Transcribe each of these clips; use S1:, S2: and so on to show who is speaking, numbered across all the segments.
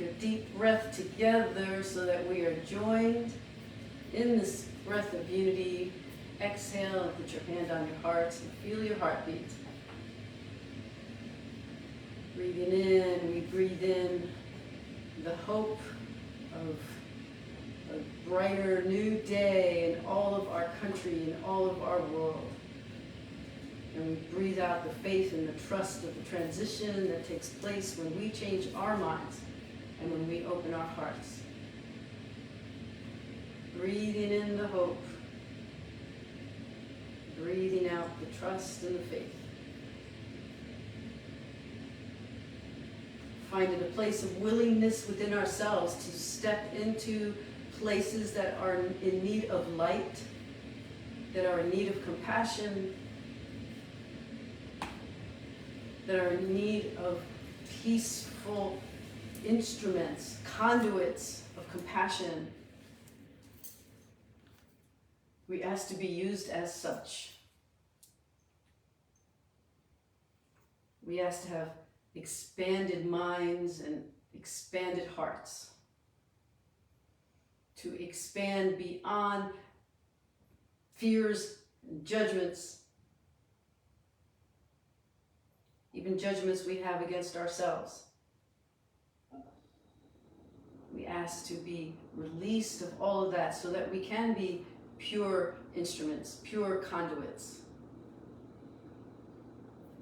S1: take a deep breath together so that we are joined in this breath of unity. Exhale and put your hand on your heart and feel your heartbeat. Breathing in, we breathe in the hope of a brighter new day in all of our country, in all of our world. And we breathe out the faith and the trust of the transition that takes place when we change our minds and when we open our hearts. Breathing in the hope. Breathing out the trust and the faith. Finding a place of willingness within ourselves to step into places that are in need of light, that are in need of compassion, that are in need of peaceful instruments, conduits of compassion. We ask to be used as such. We ask to have expanded minds and expanded hearts. To expand beyond fears and judgments, even judgments we have against ourselves. We ask to be released of all of that so that we can be pure instruments, pure conduits,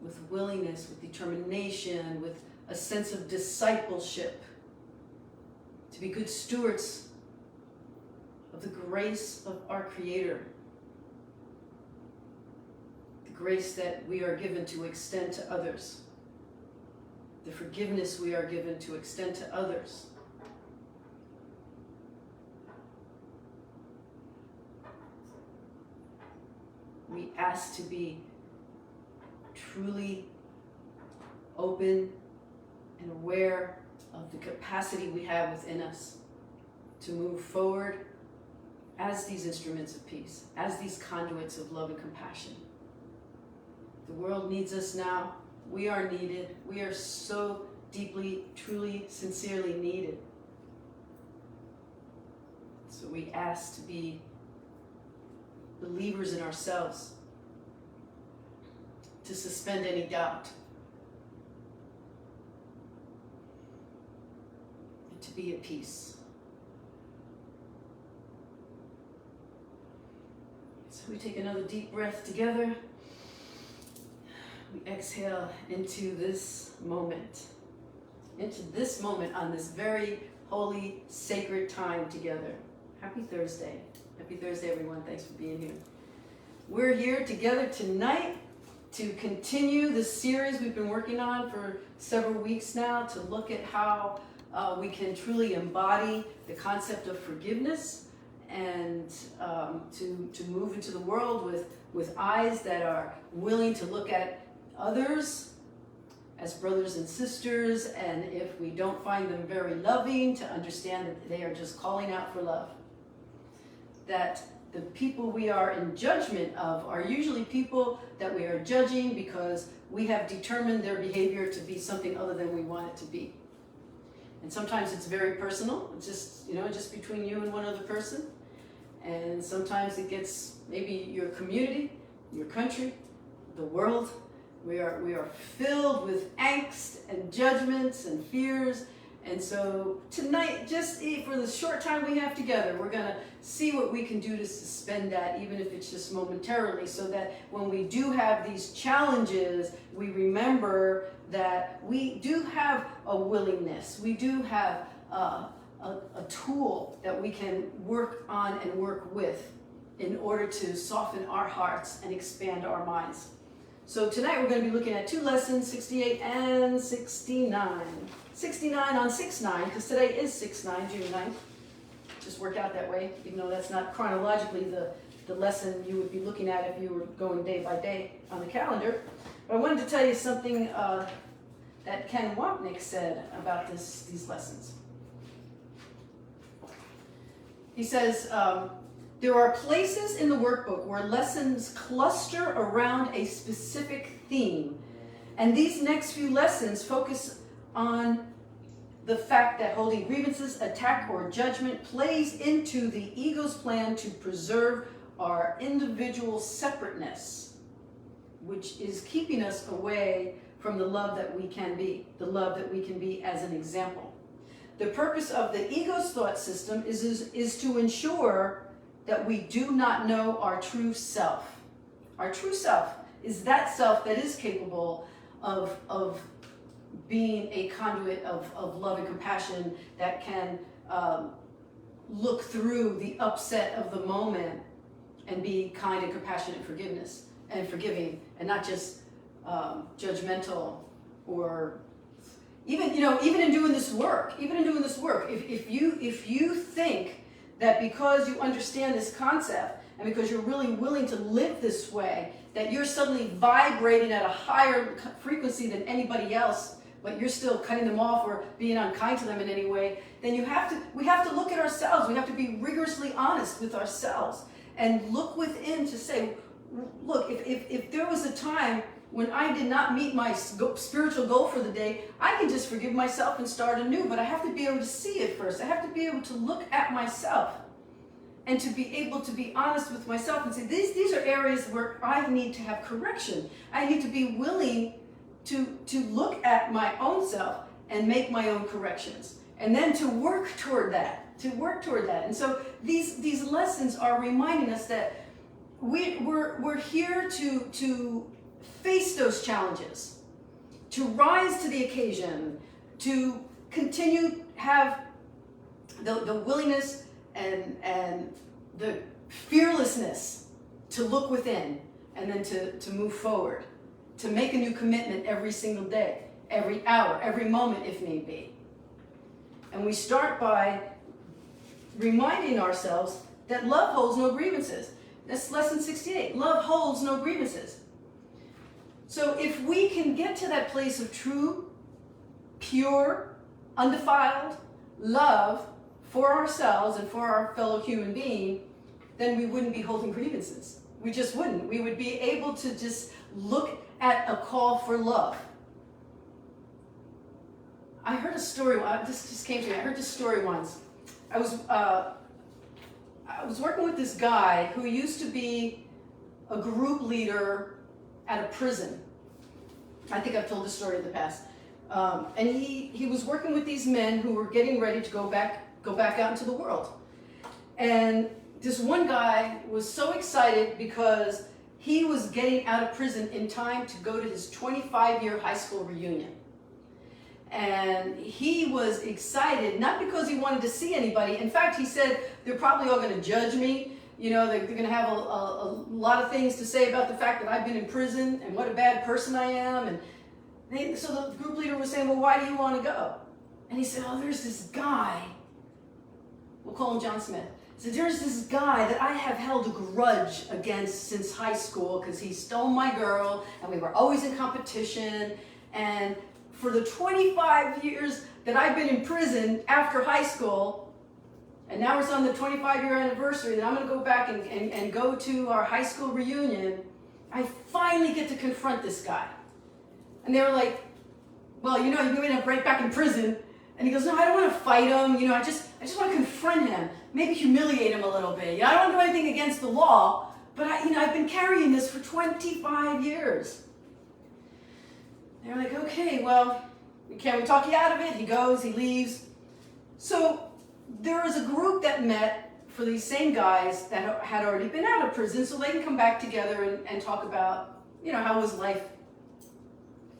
S1: with willingness, with determination, with a sense of discipleship, to be good stewards of the grace of our Creator, the grace that we are given to extend to others, the forgiveness we are given to extend to others. We ask to be truly open and aware of the capacity we have within us to move forward as these instruments of peace, as these conduits of love and compassion. The world needs us now. We are needed. We are so deeply, truly, sincerely needed. So we ask to be believers in ourselves, to suspend any doubt, and to be at peace. So we take another deep breath together. We exhale into this moment on this very holy, sacred time together. Happy Thursday. Happy Thursday, everyone. Thanks for being here. We're here together tonight to continue the series we've been working on for several weeks now, to look at how we can truly embody the concept of forgiveness and to move into the world with eyes that are willing to look at others as brothers and sisters, and if we don't find them very loving, to understand that they are just calling out for love. That the people we are in judgment of are usually people that we are judging because we have determined their behavior to be something other than we want it to be. And sometimes it's very personal. It's just between you and one other person. And sometimes it gets maybe your community, your country, the world. We are filled with angst and judgments and fears. And so tonight, just for the short time we have together, we're going to see what we can do to suspend that, even if it's just momentarily, so that when we do have these challenges, we remember that we do have a willingness. We do have a tool that we can work on and work with in order to soften our hearts and expand our minds. So tonight we're going to be looking at two lessons, 68 and 69. 69 on 6/9, because today is 6/9, June 9th. Just worked out that way, even though that's not chronologically the lesson you would be looking at if you were going day by day on the calendar. But I wanted to tell you something that Ken Wapnick said about these lessons. He says, there are places in the workbook where lessons cluster around a specific theme, and these next few lessons focus on the fact that holding grievances, attack, or judgment plays into the ego's plan to preserve our individual separateness, which is keeping us away from the love that we can be, the love that we can be as an example. The purpose of the ego's thought system is to ensure that we do not know our true self. Our true self is that self that is capable of being a conduit of love and compassion, that can look through the upset of the moment and be kind and compassionate, forgiveness and forgiving, and not just judgmental, or even in doing this work. If you think that because you understand this concept and because you're really willing to live this way, that you're suddenly vibrating at a higher frequency than anybody else, but you're still cutting them off or being unkind to them in any way, then we have to look at ourselves. We have to be rigorously honest with ourselves and look within to say, look, if there was a time when I did not meet my spiritual goal for the day, I can just forgive myself and start anew, but I have to be able to see it first. I have to be able to look at myself and to be able to be honest with myself and say, these are areas where I need to have correction. I need to be willing to look at my own self and make my own corrections, and then to work toward that. And so these lessons are reminding us that we're here to face those challenges, to rise to the occasion, to continue have the willingness and the fearlessness to look within, and then to move forward, to make a new commitment every single day, every hour, every moment if need be. And we start by reminding ourselves that love holds no grievances. That's lesson 68. Love holds no grievances. So if we can get to that place of true, pure, undefiled love for ourselves and for our fellow human being, then we wouldn't be holding grievances. We just wouldn't. We would be able to just look at a call for love. I heard a story, this just came to me. I heard this story once. I was working with this guy who used to be a group leader at a prison. I think I've told this story in the past. And he was working with these men who were getting ready to go back out into the world. And this one guy was so excited because he was getting out of prison in time to go to his 25-year high school reunion. And he was excited, not because he wanted to see anybody. In fact, he said, they're probably all going to judge me. You know, they're going to have a lot of things to say about the fact that I've been in prison and what a bad person I am. And so the group leader was saying, well, why do you want to go? And he said, oh, there's this guy. We'll call him John Smith. He said, there's this guy that I have held a grudge against since high school because he stole my girl and we were always in competition. And for the 25 years that I've been in prison after high school, and now we're on the 25-year anniversary that I'm going to go back and go to our high school reunion, I finally get to confront this guy. And they were like, well, you know, you're going to end up right back in prison. And he goes, no, I don't want to fight him. You know, I just want to confront him, maybe humiliate him a little bit. You know, I don't want to do anything against the law, but I've been carrying this for 25 years. They're like, okay, well, can we talk you out of it? He goes, he leaves. So there was a group that met for these same guys that had already been out of prison, so they can come back together and talk about, you know, how was life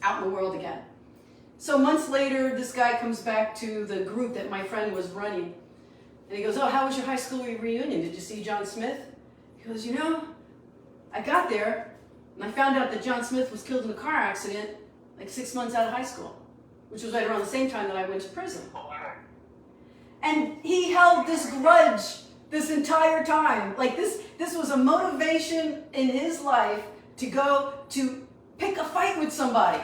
S1: out in the world again. So months later, this guy comes back to the group that my friend was running, and he goes, oh, how was your high school reunion? Did you see John Smith? He goes, you know, I got there, and I found out that John Smith was killed in a car accident like 6 months out of high school, which was right around the same time that I went to prison. And he held this grudge this entire time. Like this was a motivation in his life to go to pick a fight with somebody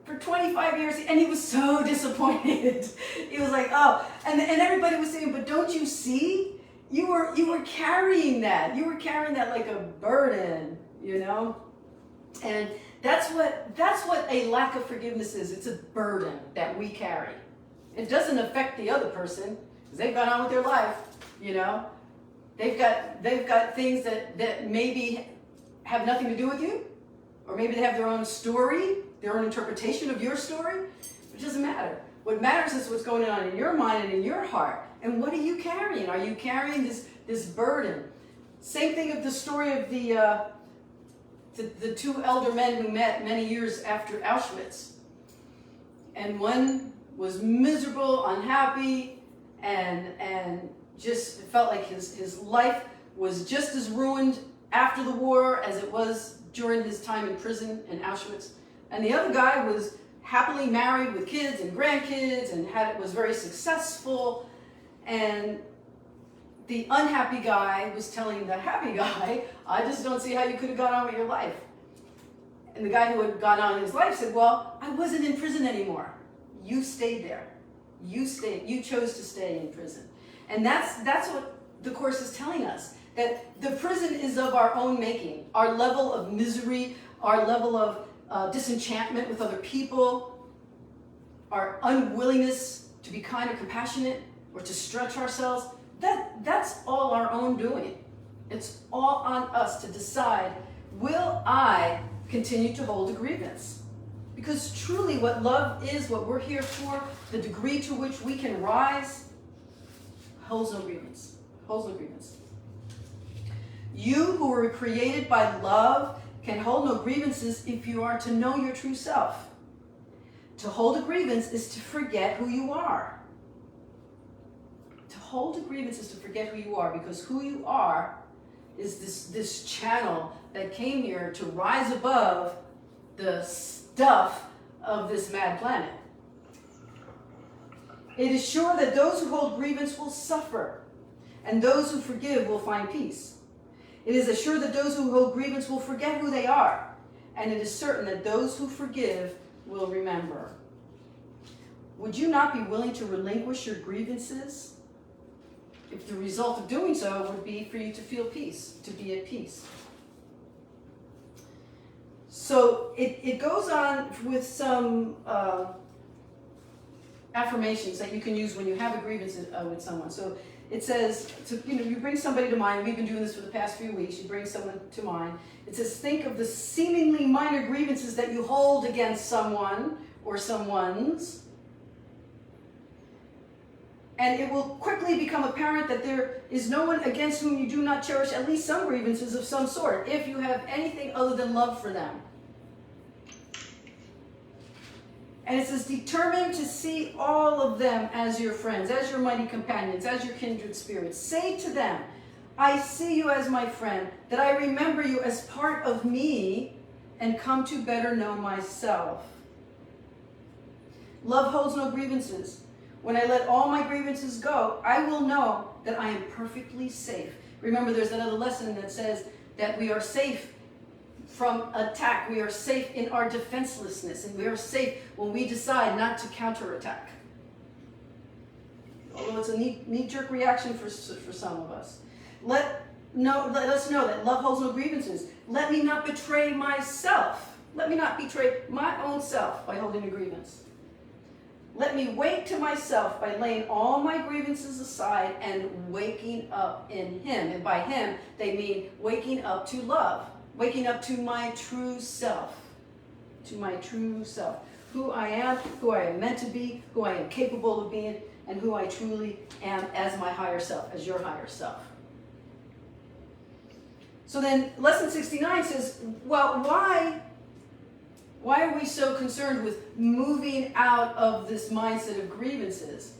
S1: for 25 years. And he was so disappointed. He was like, oh, and everybody was saying, but don't you see? You were carrying that. You were carrying that like a burden, you know? And that's what a lack of forgiveness is. It's a burden that we carry. It doesn't affect the other person because they've gone on with their life, you know. They've got things that maybe have nothing to do with you, or maybe they have their own story, their own interpretation of your story. It doesn't matter. What matters is what's going on in your mind and in your heart. And what are you carrying? Are you carrying this burden? Same thing of the story of the two elder men who met many years after Auschwitz. And one was miserable, unhappy, and just felt like his life was just as ruined after the war as it was during his time in prison in Auschwitz. And the other guy was happily married with kids and grandkids and was very successful. And the unhappy guy was telling the happy guy, I just don't see how you could have gone on with your life. And the guy who had gone on in his life said, well, I wasn't in prison anymore. You stayed there. You chose to stay in prison. And that's what the Course is telling us, that the prison is of our own making. Our level of misery, our level of disenchantment with other people, our unwillingness to be kind or compassionate or to stretch ourselves, that's all our own doing. It's all on us to decide, will I continue to hold a grievance? Because truly what love is, what we're here for, the degree to which we can rise, holds no grievance. Holds no grievance. You who were created by love can hold no grievances if you are to know your true self. To hold a grievance is to forget who you are. To hold a grievance is to forget who you are, because who you are is this channel that came here to rise above the stuff of this mad planet. It is sure that those who hold grievance will suffer, and those who forgive will find peace. It is assured that those who hold grievance will forget who they are, and it is certain that those who forgive will remember. Would you not be willing to relinquish your grievances if the result of doing so would be for you to feel peace, to be at peace? So it goes on with some affirmations that you can use when you have a grievance with someone. So it says, you bring somebody to mind. We've been doing this for the past few weeks. You bring someone to mind. It says, think of the seemingly minor grievances that you hold against someone or someone's, and it will quickly become apparent that there is no one against whom you do not cherish at least some grievances of some sort, if you have anything other than love for them. And it says, determine to see all of them as your friends, as your mighty companions, as your kindred spirits. Say to them, I see you as my friend, that I remember you as part of me, and come to better know myself. Love holds no grievances. When I let all my grievances go, I will know that I am perfectly safe. Remember, there's another lesson that says that we are safe from attack. We are safe in our defenselessness, and we are safe when we decide not to counterattack. Although it's a knee-jerk reaction for some of us. Let us know that love holds no grievances. Let me not betray myself. Let me not betray my own self by holding a grievance. Let me wake to myself by laying all my grievances aside and waking up in Him. And by Him, they mean waking up to love. Waking up to my true self. To my true self. Who I am, who I am meant to be, who I am capable of being, and who I truly am as my higher self, as your higher self. So then, lesson 69 says, well, why are we so concerned with moving out of this mindset of grievances?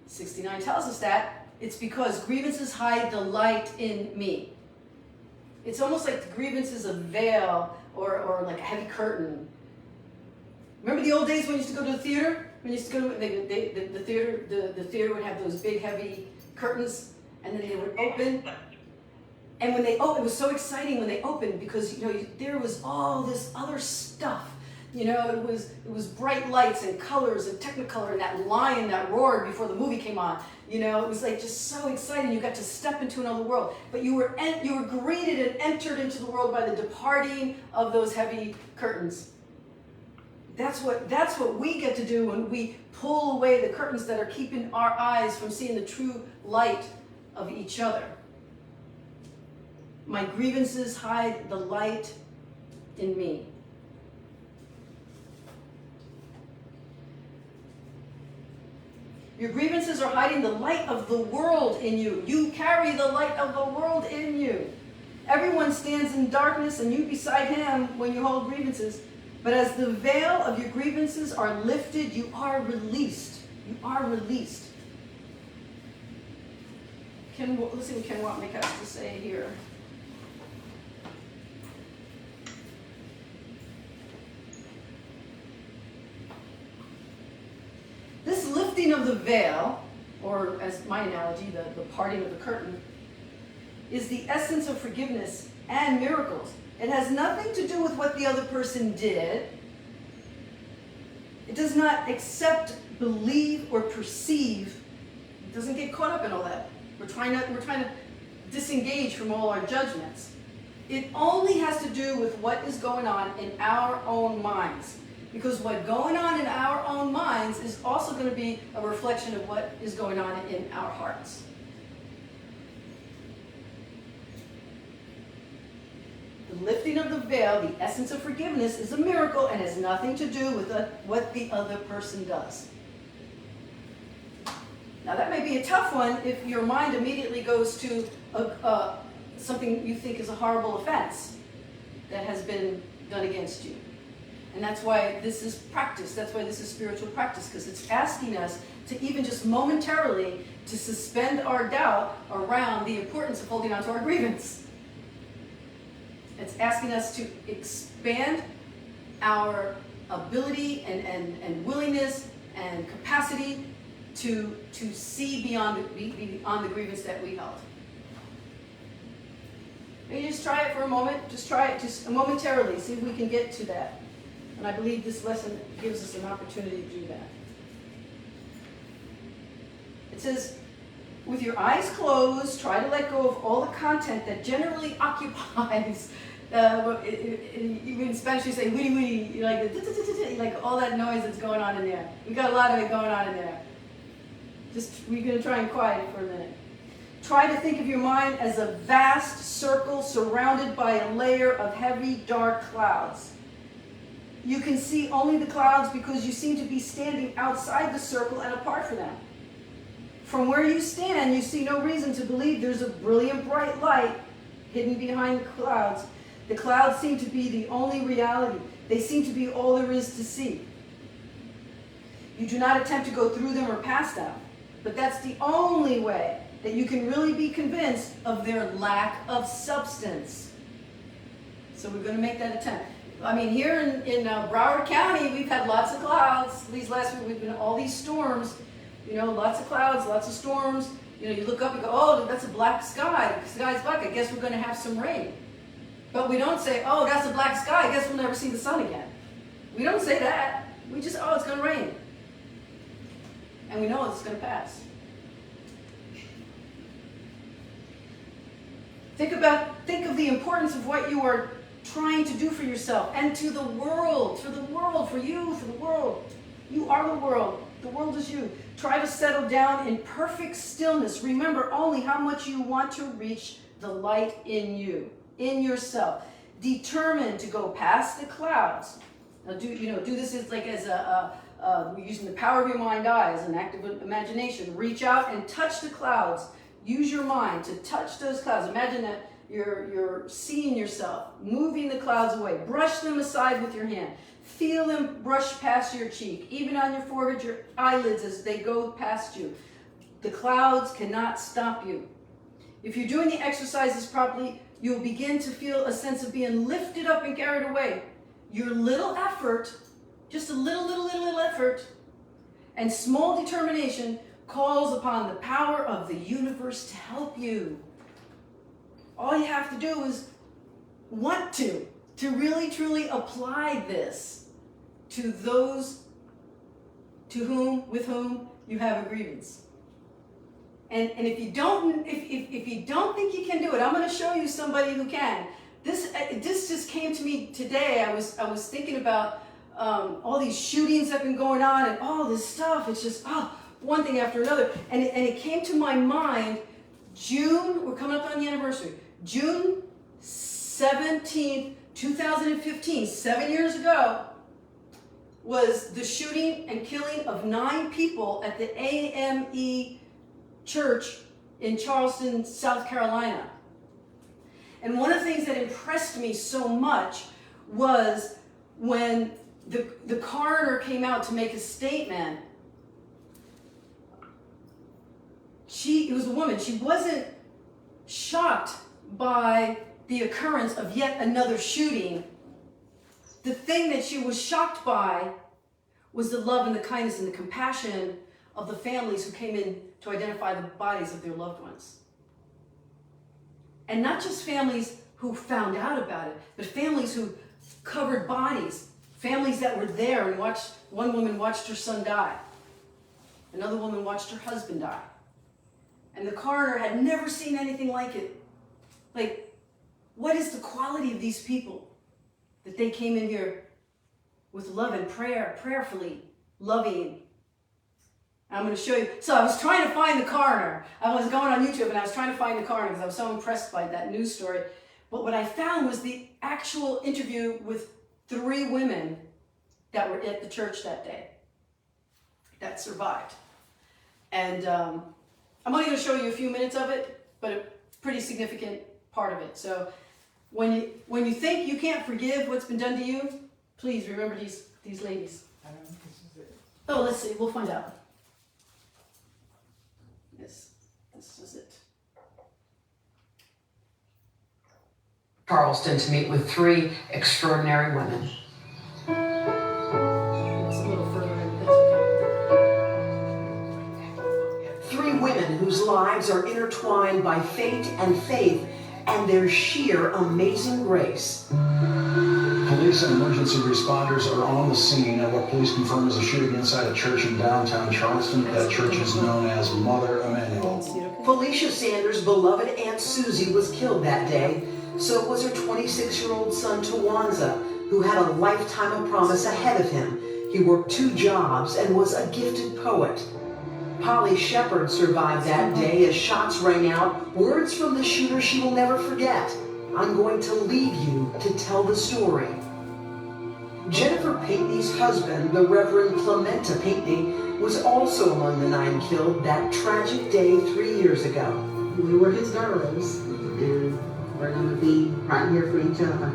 S1: 69 tells us that it's because grievances hide the light in me. It's almost like the grievance is a veil or like a heavy curtain. Remember the old days when you used to go to the theater? When you used to go to the theater would have those big heavy curtains, and then they would open. And when they opened, it was so exciting when they opened, because there was all this other stuff. It was bright lights and colors and Technicolor, and that lion that roared before the movie came on. It was like just so exciting. You got to step into another world. But you were greeted and entered into the world by the departing of those heavy curtains. That's what we get to do when we pull away the curtains that are keeping our eyes from seeing the true light of each other. My grievances hide the light in me. Your grievances are hiding the light of the world in you. You carry the light of the world in you. Everyone stands in darkness and you beside him when you hold grievances. But as the veil of your grievances are lifted, you are released. You are released. Let's see what Ken Watnick has to say here. This lifting of the veil, or as my analogy, the parting of the curtain, is the essence of forgiveness and miracles. It has nothing to do with what the other person did. It does not accept, believe, or perceive. It doesn't get caught up in all that. We're trying to disengage from all our judgments. It only has to do with what is going on in our own minds. Because what's going on in our own minds is also going to be a reflection of what is going on in our hearts. The lifting of the veil, the essence of forgiveness, is a miracle and has nothing to do with what the other person does. Now that may be a tough one if your mind immediately goes to something you think is a horrible offense that has been done against you. And that's why this is practice. That's why this is spiritual practice, because it's asking us to even just momentarily to suspend our doubt around the importance of holding on to our grievance. It's asking us to expand our ability and willingness and capacity to see beyond the grievance that we held. Maybe just try it for a moment. Just try it just momentarily. See if we can get to that. And I believe this lesson gives us an opportunity to do that. It says, with your eyes closed, try to let go of all the content that generally occupies, even in Spanish you say, witty witty, like all that noise that's going on in there. We got a lot of it going on in there. We're going to try and quiet it for a minute. Try to think of your mind as a vast circle surrounded by a layer of heavy, dark clouds. You can see only the clouds because you seem to be standing outside the circle and apart from them. From where you stand, you see no reason to believe there's a brilliant bright light hidden behind the clouds. The clouds seem to be the only reality. They seem to be all there is to see. You do not attempt to go through them or past them, but that's the only way that you can really be convinced of their lack of substance. So we're going to make that attempt. I mean, here in Broward County, we've had lots of clouds. These last week, we've been all these storms. Lots of clouds, lots of storms. You look up and go, oh, that's a black sky. The sky's black. I guess we're going to have some rain. But we don't say, oh, that's a black sky. I guess we'll never see the sun again. We don't say that. We just, oh, it's going to rain. And we know it's going to pass. Think of the importance of what you are trying to do for yourself and to the world, for you, for the world. You are the world. The world is you. Try to settle down in perfect stillness. Remember only how much you want to reach the light in you, in yourself. Determined to go past the clouds. Now do this as we're using the power of your mind eye as an active imagination. Reach out and touch the clouds. Use your mind to touch those clouds. Imagine that you're seeing yourself, moving the clouds away. Brush them aside with your hand. Feel them brush past your cheek, even on your forehead, your eyelids as they go past you. The clouds cannot stop you. If you're doing the exercises properly, you'll begin to feel a sense of being lifted up and carried away. Your little effort, just a little effort, and small determination calls upon the power of the universe to help you. All you have to do is want to really truly apply this to those with whom you have a grievance. And if you don't think you can do it, I'm going to show you somebody who can. This just came to me today. I was thinking about all these shootings that have been going on and all this stuff. It's just, one thing after another. And it came to my mind, we're coming up on the anniversary, June 17th, 2015, 7 years ago, was the shooting and killing of 9 people at the AME Church in Charleston, South Carolina. And one of the things that impressed me so much was when the coroner came out to make a statement. It was a woman. She wasn't shocked by the occurrence of yet another shooting. The thing that she was shocked by was the love and the kindness and the compassion of the families who came in to identify the bodies of their loved ones. And not just families who found out about it, but families who covered bodies, families that were there and watched. One woman watched her son die. Another woman watched her husband die. And the coroner had never seen anything like it. Like, what is the quality of these people that they came in here with love and prayer, prayerfully loving? I'm going to show you. So I was trying to find the coroner. I was going on YouTube and I was trying to find the coroner because I was so impressed by that news story. But what I found was the actual interview with 3 women that were at the church that day that survived. And I'm only going to show you a few minutes of it, but a pretty significant part of it. So when you think you can't forgive what's been done to you, please remember these ladies.
S2: I don't think this is it.
S1: Oh, let's see. We'll find out. Yes, this is it.
S3: Charleston to meet with 3 extraordinary women.
S1: It's a little further in. That's okay.
S3: 3 women whose lives are intertwined by fate and faith and their sheer amazing grace.
S4: Police and emergency responders are on the scene at what police confirm is a shooting inside a church in downtown Charleston. That church is known as Mother Emanuel.
S3: Felicia Sanders' beloved Aunt Susie was killed that day. So was her 26-year-old son Tawanza, who had a lifetime of promise ahead of him. He worked 2 jobs and was a gifted poet. Polly Shepard survived that day as shots rang out, words from the shooter she will never forget. I'm going to leave you to tell the story. Jennifer Pinckney's husband, the Reverend Clementa Pinckney, was also among the 9 killed that tragic day 3 years ago.
S5: We were his girls, and we're going to be right here for each other.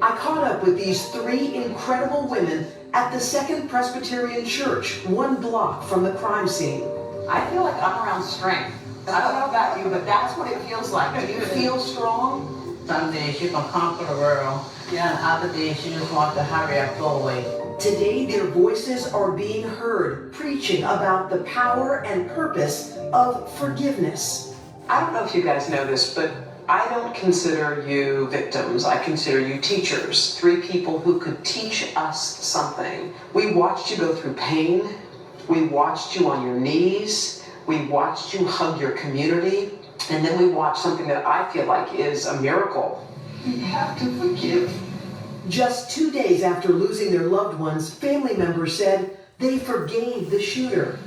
S3: I caught up with these 3 incredible women at the Second Presbyterian Church, 1 block from the crime scene.
S5: I feel like I'm around strength. I don't know about you, but that's what it feels like.
S3: Do you feel strong?
S5: Some days you can conquer the world, and other days you just want to hurry up, go away.
S3: Today, their voices are being heard, preaching about the power and purpose of forgiveness.
S6: I don't know if you guys know this, but I don't consider you victims. I consider you teachers. 3 people who could teach us something. We watched you go through pain. We watched you on your knees. We watched you hug your community. And then we watched something that I feel like is a miracle.
S3: We have to forgive. Just 2 days after losing their loved ones, family members said they forgave the shooter.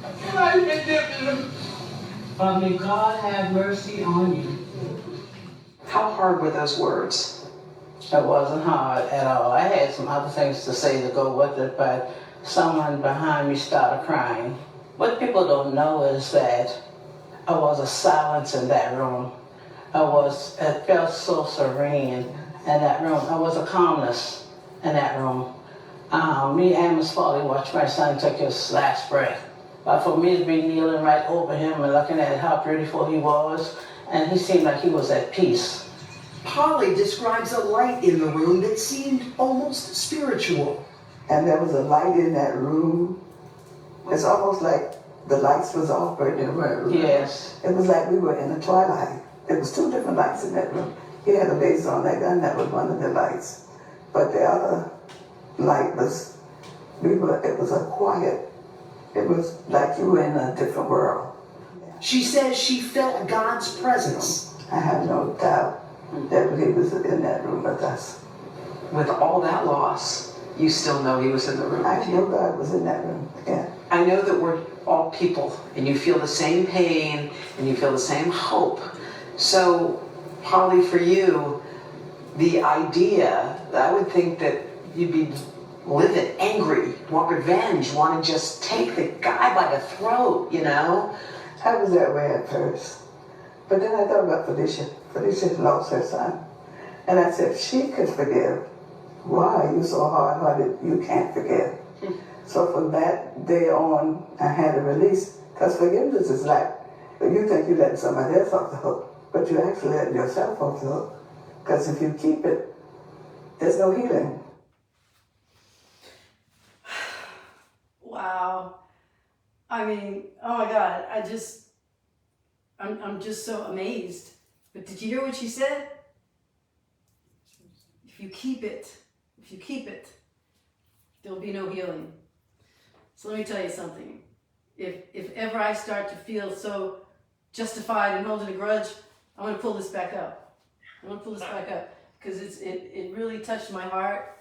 S5: May God have mercy on you.
S6: How hard were those words?
S5: It wasn't hard at all. I had some other things to say to go with it, but someone behind me started crying. What people don't know is that I was a silence in that room. It felt so serene in that room. I was a calmness in that room. Me and Miss Foley watched my son take his last breath. But for me to be kneeling right over him and looking at how beautiful he was, and he seemed like he was at peace.
S3: Polly describes a light in the room that seemed almost spiritual.
S7: And there was a light in that room. It's almost like the lights was off right in the room.
S5: Yes.
S7: It was like we were in the twilight. It was 2 different lights in that room. He had a laser on that gun, that was one of the lights. But the other light was, it was a quiet, it was like you were in a different world.
S3: She says she felt God's presence.
S7: I have no doubt that he was in that room with us.
S6: With all that loss, you still know he was in the room
S7: I
S6: with
S7: know
S6: you.
S7: God was in that room. Yeah.
S6: I know that we're all people, and you feel the same pain, and you feel the same hope. So, Holly, for you, the idea, I would think that you'd be livid, angry, want revenge, want to just take the guy by the throat, you know?
S7: I was that way at first. But then I thought about Felicia. Felicia lost her son. And I said, if she could forgive, why are you so hard-hearted you can't forgive? So from that day on, I had to release. Because forgiveness is like, you think you're letting somebody else off the hook, but you're actually letting yourself off the hook. Because if you keep it, there's no healing.
S1: Wow. I mean, oh my God, I'm just so amazed. But did you hear what she said? If you keep it, there'll be no healing. So let me tell you something. If ever I start to feel so justified in holding a grudge, I'm going to pull this back up. Because it really touched my heart,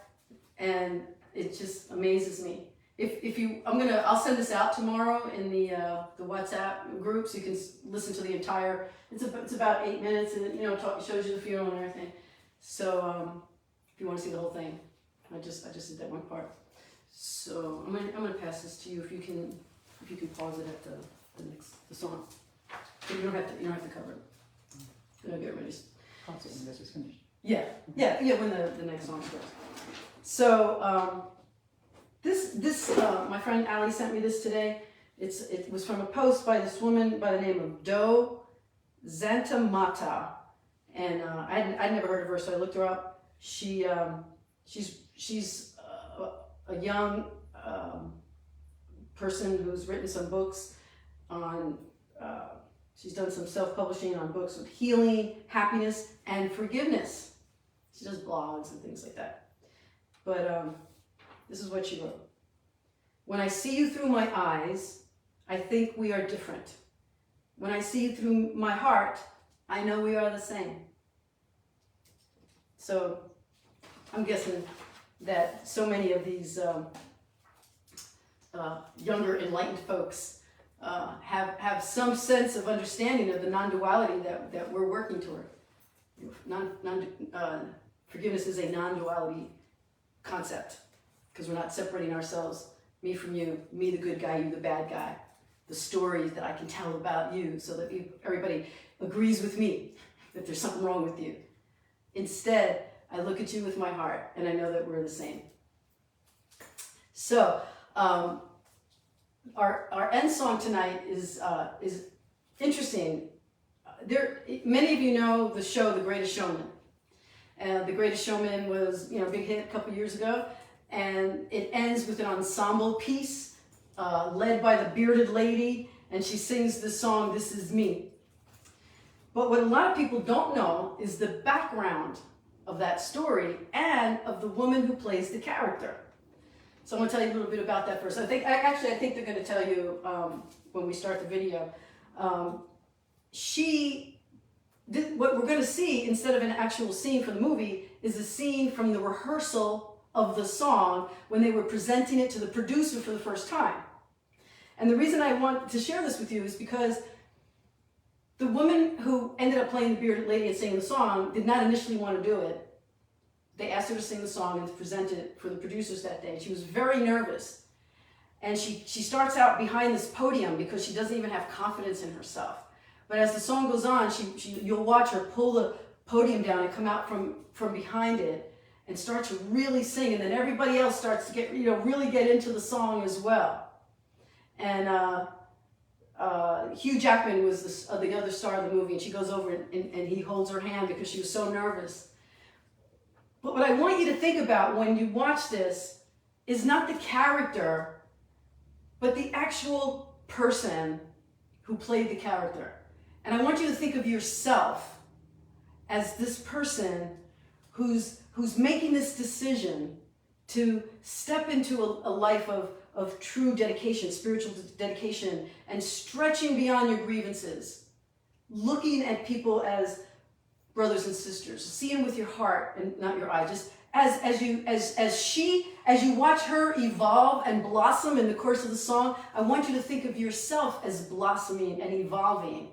S1: and it just amazes me. I'll send this out tomorrow in the WhatsApp group, so you can listen to the entire. It's about 8 minutes, and it shows you the funeral and everything. So if you want to see the whole thing, I just did that one part. So I'm gonna pass this to you if you can pause it at the song. You don't have to cover it. Then I'll get ready.
S2: Pause it when this is finished.
S1: Yeah, when the next song starts. So this my friend Allie sent me this today. It was from a post by this woman by the name of Do Zantamata, and I'd never heard of her, so I looked her up. She's a young person who's written some books on. She's done some self-publishing on books with healing, happiness, and forgiveness. She does blogs and things like that. But this is what she wrote. When I see you through my eyes, I think we are different. When I see you through my heart, I know we are the same. So I'm guessing that so many of these younger enlightened folks have some sense of understanding of the non-duality that we're working toward. Forgiveness is a non-duality concept, because we're not separating ourselves, me from you, me the good guy, you the bad guy, the stories that I can tell about you so that everybody agrees with me that there's something wrong with you. Instead, I look at you with my heart and I know that we're the same. So, our end song tonight is interesting. Many of you know the show The Greatest Showman. The Greatest Showman was a big hit a couple years ago, and it ends with an ensemble piece led by the bearded lady, and she sings the song "This Is Me." But what a lot of people don't know is the background of that story and of the woman who plays the character. So I'm going to tell you a little bit about that first. I think they're going to tell you when we start the video. What we're going to see, instead of an actual scene from the movie, is a scene from the rehearsal of the song when they were presenting it to the producer for the first time. And the reason I want to share this with you is because the woman who ended up playing the bearded lady and singing the song did not initially want to do it. They asked her to sing the song and to present it for the producers that day. She was very nervous. And she starts out behind this podium because she doesn't even have confidence in herself. But as the song goes on, you'll watch her pull the podium down and come out from behind it and start to really sing. And then everybody else starts to get, really get into the song as well. And Hugh Jackman was the other star of the movie, and she goes over and he holds her hand because she was so nervous. But what I want you to think about when you watch this is not the character, but the actual person who played the character. And I want you to think of yourself as this person who's making this decision to step into a life of true dedication, spiritual dedication, and stretching beyond your grievances, looking at people as brothers and sisters, see them with your heart and not your eye, just as you watch her evolve and blossom in the course of the song, I want you to think of yourself as blossoming and evolving.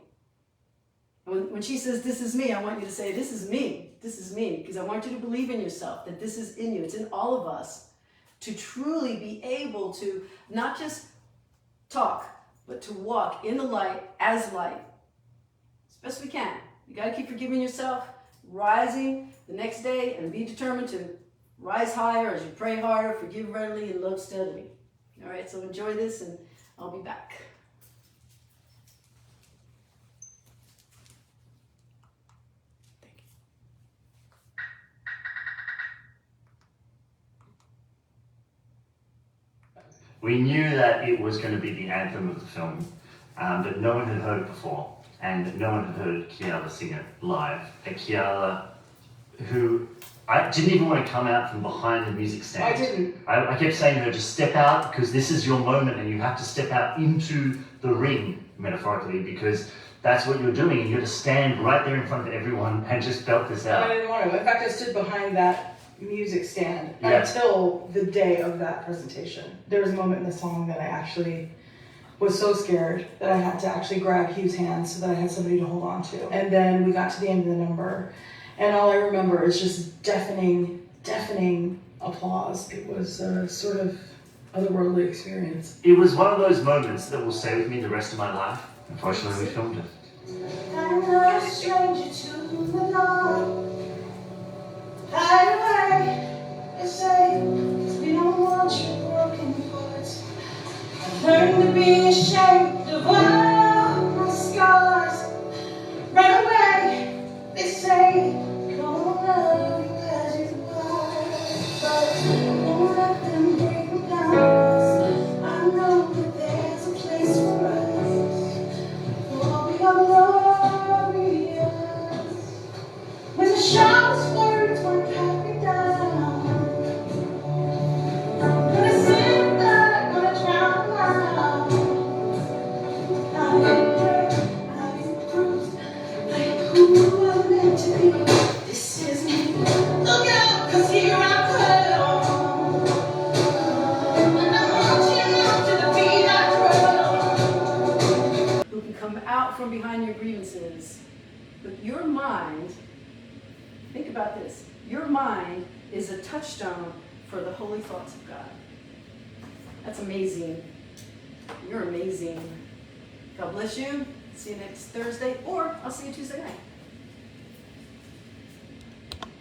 S1: When she says, "This is me," I want you to say, "This is me. This is me," because I want you to believe in yourself, that this is in you. It's in all of us to truly be able to not just talk, but to walk in the light as light as best we can. You got to keep forgiving yourself, rising the next day, and be determined to rise higher as you pray harder, forgive readily, and love steadily. All right, so enjoy this, and I'll be back.
S2: We knew that it was going to be the anthem of the film, but no one had heard it before, and no one had heard Kiala sing it live. And Kiala, who I didn't even want to come out from behind the music stand.
S6: I didn't.
S2: I kept saying to her, just step out, because this is your moment, and you have to step out into the ring, metaphorically, because that's what you're doing. You're to stand right there in front of everyone and just belt this out.
S8: I didn't want to. In fact, I stood behind that music stand
S2: Yeah.
S8: until the day of that presentation. There was a moment in the song that I actually was so scared that I had to actually grab Hugh's hand so that I had somebody to hold on to. And then we got to the end of the number, and all I remember is just deafening applause. It was a sort of otherworldly experience.
S2: It was one of those moments that will stay with me the rest of my life. Unfortunately, we filmed it.
S9: I'm not a stranger to the Lord. Hide away, they say, 'cause we don't want your broken parts. I've learned to be ashamed of all my scars. Run away, they say, don't love you as you are. But don't let them break me down, 'cause I know that there's a place for us. For we are glorious. When the sharpest words won't cut me down, when I sin blood, gonna drown out. I am hurt, I am bruised, I am who I'm meant to be. This is me. Look out, 'cause here I come. And I'm marching out to the beat I drum.
S1: Who can come out from behind your grievances. But your mind, think about this, your mind is a touchstone for the holy thoughts of God. That's amazing. You're amazing. God bless you. See you next Thursday, or I'll see you Tuesday night.